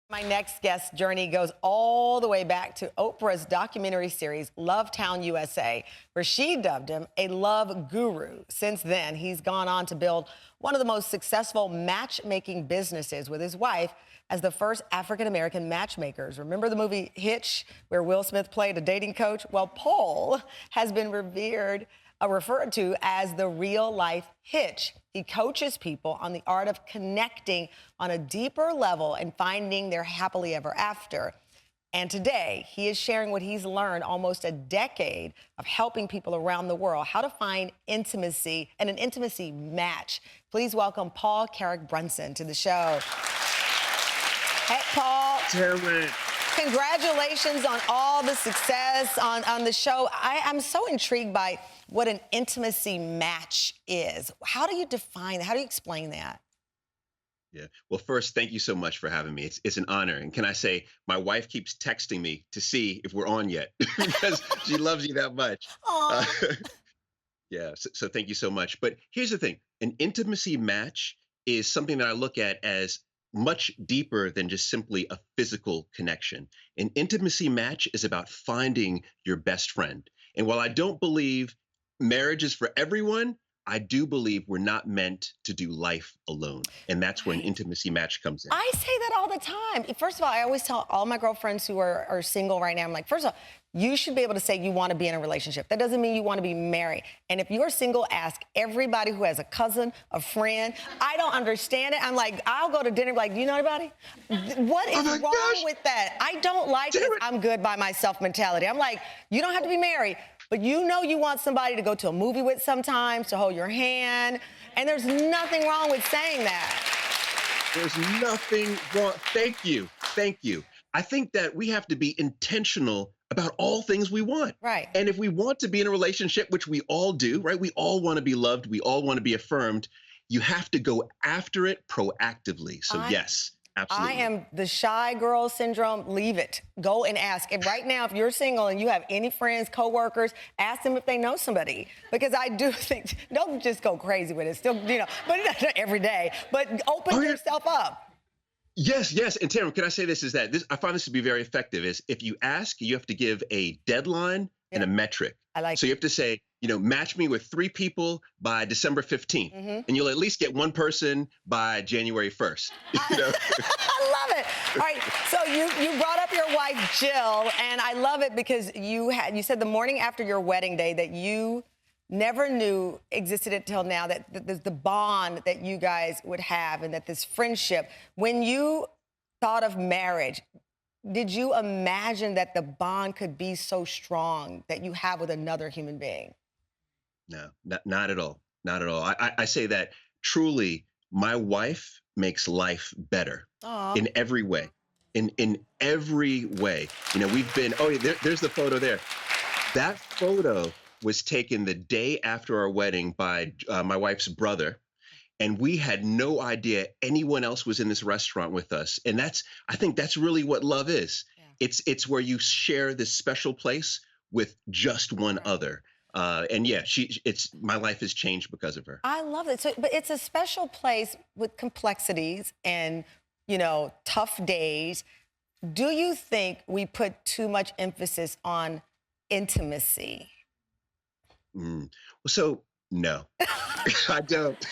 My next guest's journey goes all the way back to Oprah's documentary series, Lovetown USA, where she dubbed him a love guru. Since then, he's gone on to build one of the most successful matchmaking businesses with his wife as the first African-American matchmakers. Remember the movie Hitch, where Will Smith played a dating coach? Well, Paul has been referred to as the real-life Hitch. He coaches people on the art of connecting on a deeper level and finding their happily ever after. And today, he is sharing what he's learned almost a decade of helping people around the world how to find intimacy and an intimacy match. Please welcome Paul Carrick Brunson to the show. Hey, Paul. Tamron. Congratulations on all the success on the show. I'm so intrigued by what an intimacy match is. How do you define that? How do you explain that? Yeah. Well, first, thank you so much for having me. It's an honor. And can I say, my wife keeps texting me to see if we're on yet because she loves you that much. Yeah. So thank you so much. But here's the thing. An intimacy match is something that I look at as much deeper than just simply a physical connection. An intimacy match is about finding your best friend. And while I don't believe marriage is for everyone, I do believe we're not meant to do life alone. And that's where an intimacy match comes in. I say that all the time. First of all, I always tell all my girlfriends who are single right now, I'm like, first of all, you should be able to say you want to be in a relationship. That doesn't mean you want to be married. And if you're single, ask everybody who has a cousin, a friend. I don't understand it. I'm like, I'll go to dinner like, do you know anybody? What is wrong with that? I don't like this I'm good by myself mentality. I'm like, you don't have to be married, but you know you want somebody to go to a movie with sometimes, to hold your hand. And there's nothing wrong with saying that. There's nothing wrong. Thank you. Thank you. I think that we have to be intentional about all things we want. Right. And if we want to be in a relationship, which we all do, right? We all want to be loved. We all want to be affirmed. You have to go after it proactively. So yes, absolutely. I am the shy girl syndrome. Leave it. Go and ask. And right now, if you're single and you have any friends, coworkers, ask them if they know somebody. Because I do think, don't just go crazy with it. Still, but not every day. But open yourself up. Yes, yes. And Tamron, can I say this is that I find this to be very effective is if you ask, you have to give a deadline and a metric. I like So you have to say, match me with 3 people by December 15th. And you'll at least get 1 person by January 1st. I love it. All right. So you brought up your wife, Jill, and I love it because you said the morning after your wedding day that you never knew existed until now, that the bond that you guys would have and that this friendship. When you thought of marriage, did you imagine that the bond could be so strong that you have with another human being? No, not at all. Not at all. I say that truly, my wife makes life better in every way. In every way. We've been, there's the photo there. That photo was taken the day after our wedding by my wife's brother. And we had no idea anyone else was in this restaurant with us. And I think that's really what love is. Yeah. It's where you share this special place with just one other. And yeah, my life has changed because of her. I love it. But it's a special place with complexities and, tough days. Do you think we put too much emphasis on intimacy? So no, I don't.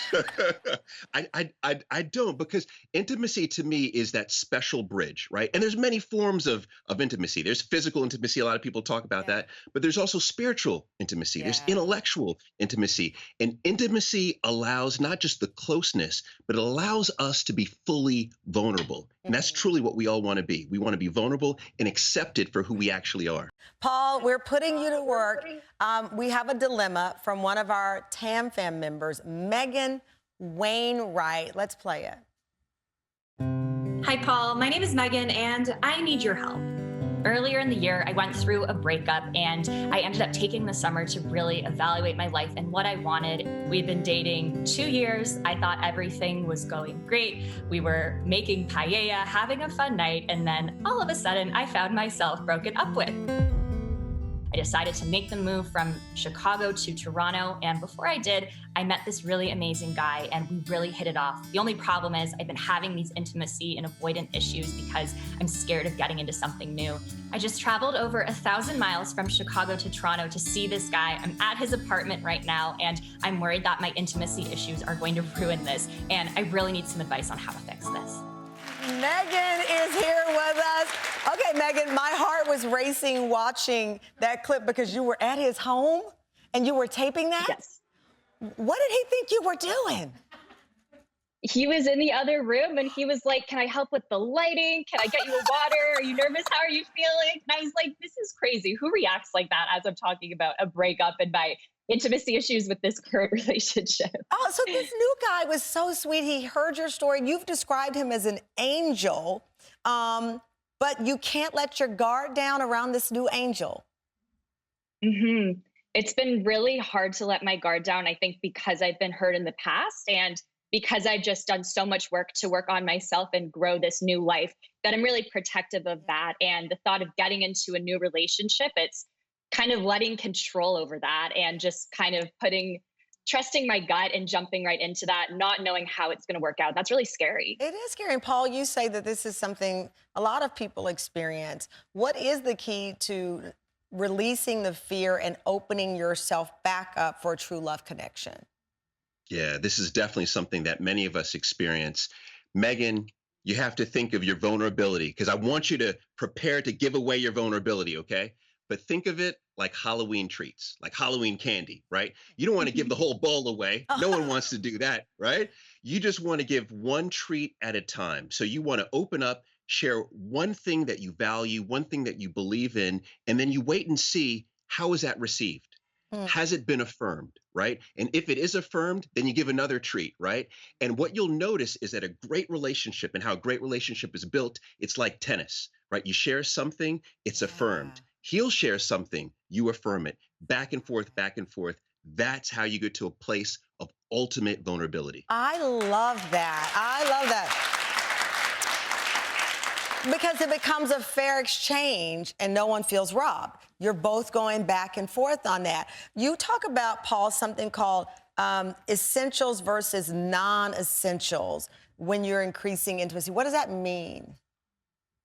I don't, because intimacy to me is that special bridge, right? And there's many forms of intimacy. There's physical intimacy. A lot of people talk about that, but there's also spiritual intimacy. There's intellectual intimacy. And intimacy allows not just the closeness, but it allows us to be fully vulnerable. And that's truly what we all want to be. We want to be vulnerable and accepted for who we actually are. Paul, we're putting you to work. We have a dilemma from one of our Tam Fam members, Meghan Wainwright. Let's play it. Hi, Paul. My name is Meghan, and I need your help. Earlier in the year, I went through a breakup, and I ended up taking the summer to really evaluate my life and what I wanted. We'd been dating 2 years. I thought everything was going great. We were making paella, having a fun night, and then all of a sudden, I found myself broken up with. I decided to make the move from Chicago to Toronto. And before I did, I met this really amazing guy and we really hit it off. The only problem is I've been having these intimacy and avoidant issues because I'm scared of getting into something new. I just traveled over 1,000 miles from Chicago to Toronto to see this guy. I'm at his apartment right now, and I'm worried that my intimacy issues are going to ruin this. And I really need some advice on how to fix this. Meghan is here with us. Okay, Meghan, my heart was racing watching that clip because you were at his home and you were taping that? Yes. What did he think you were doing? He was in the other room and he was like, can I help with the lighting? Can I get you a water? Are you nervous? How are you feeling? And I was like, this is crazy. Who reacts like that as I'm talking about a breakup and my intimacy issues with this current relationship? Oh, so this new guy was so sweet. He heard your story. You've described him as an angel, but you can't let your guard down around this new angel. Mm-hmm. It's been really hard to let my guard down, I think, because I've been hurt in the past and because I've just done so much work to work on myself and grow this new life that I'm really protective of that. And the thought of getting into a new relationship, it's kind of letting control over that and just kind of trusting my gut and jumping right into that, not knowing how it's going to work out. That's really scary. It is scary. And Paul, you say that this is something a lot of people experience. What is the key to releasing the fear and opening yourself back up for a true love connection? Yeah, this is definitely something that many of us experience. Meghan, you have to think of your vulnerability because I want you to prepare to give away your vulnerability, okay? But think of it like Halloween treats, like Halloween candy, right? You don't want to give the whole bowl away. No one wants to do that, right? You just want to give one treat at a time. So you want to open up, share one thing that you value, one thing that you believe in, and then you wait and see how is that received? Has it been affirmed, right? And if it is affirmed, then you give another treat, right? And what you'll notice is that a great relationship and how a great relationship is built, it's like tennis, right? You share something, it's affirmed. He'll share something, you affirm it. Back and forth, back and forth. That's how you get to a place of ultimate vulnerability. I love that. I love that. Because it becomes a fair exchange and no one feels robbed. You're both going back and forth on that. You talk about, Paul, something called essentials versus non-essentials when you're increasing intimacy. What does that mean?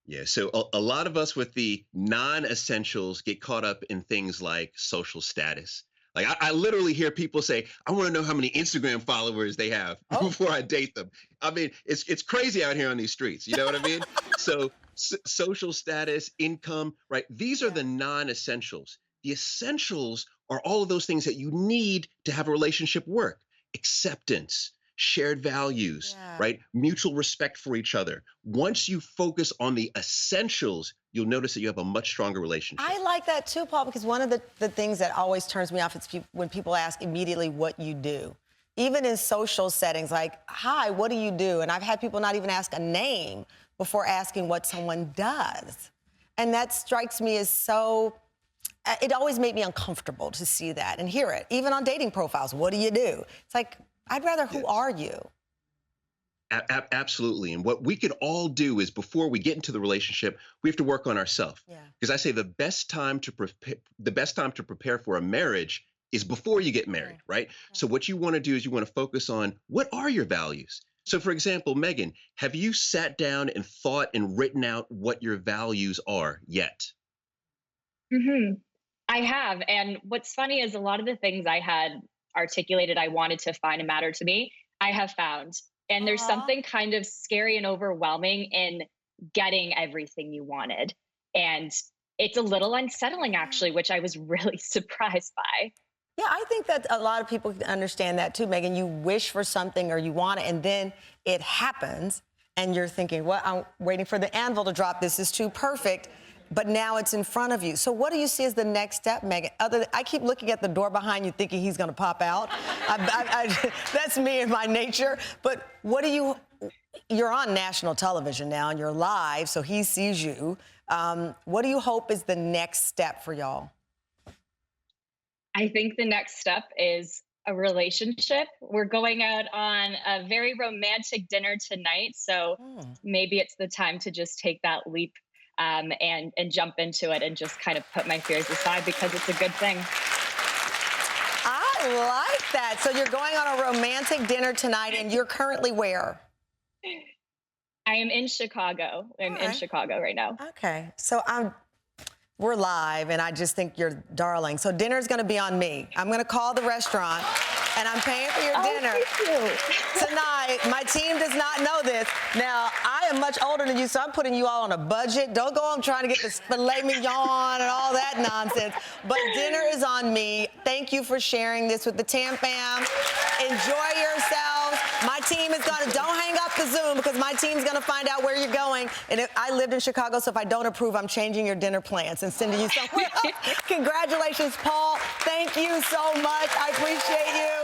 Yeah, so a lot of us with the non-essentials get caught up in things like social status. Like I literally hear people say, I want to know how many Instagram followers they have before I date them. I mean, it's crazy out here on these streets. You know what I mean? So social status, income, right? These are the non-essentials. The essentials are all of those things that you need to have a relationship work. Acceptance, shared values, right? Mutual respect for each other. Once you focus on the essentials, you'll notice that you have a much stronger relationship. I like that too, Paul, because one of the things that always turns me off is when people ask immediately what you do. Even in social settings, like, hi, what do you do? And I've had people not even ask a name before asking what someone does. And that strikes me as so, it always made me uncomfortable to see that and hear it. Even on dating profiles, what do you do? It's like, I'd rather, who are you? Absolutely. And what we could all do is before we get into the relationship, we have to work on ourselves. Because I say the best time to prepare for a marriage is before you get married, right? So what you want to do is you want to focus on what are your values? So for example, Meghan, have you sat down and thought and written out what your values are yet? I have. And what's funny is a lot of the things I had articulated I wanted to find and matter to me, I have found. And there's something kind of scary and overwhelming in getting everything you wanted. And it's a little unsettling, actually, which I was really surprised by. Yeah, I think that a lot of people can understand that too, Meghan. You wish for something or you want it, and then it happens, and you're thinking, well, I'm waiting for the anvil to drop. This is too perfect. But now it's in front of you. So what do you see as the next step, Meghan? I keep looking at the door behind you thinking he's going to pop out. That's me and my nature. But what do you're on national television now, and you're live, so he sees you. What do you hope is the next step for y'all? I think the next step is a relationship. We're going out on a very romantic dinner tonight. So maybe it's the time to just take that leap. and jump into it and just kind of put my fears aside because it's a good thing. I like that. So you're going on a romantic dinner tonight, and you're currently where? I am in Chicago. I'm in Chicago right now. Okay. So we're live, and I just think you're darling. So dinner's going to be on me. I'm going to call the restaurant, and I'm paying for your dinner tonight. My team does not know this. Now, I am much older than you, so I'm putting you all on a budget. Don't go on trying to get this filet mignon and all that nonsense. But dinner is on me. Thank you for sharing this with the Tam Fam. Enjoy yourselves. My team is going to, don't hang up the Zoom, because my team's going to find out where you're going. And I lived in Chicago, so if I don't approve, I'm changing your dinner plans and sending you somewhere else. Congratulations, Paul. Thank you so much. I appreciate you.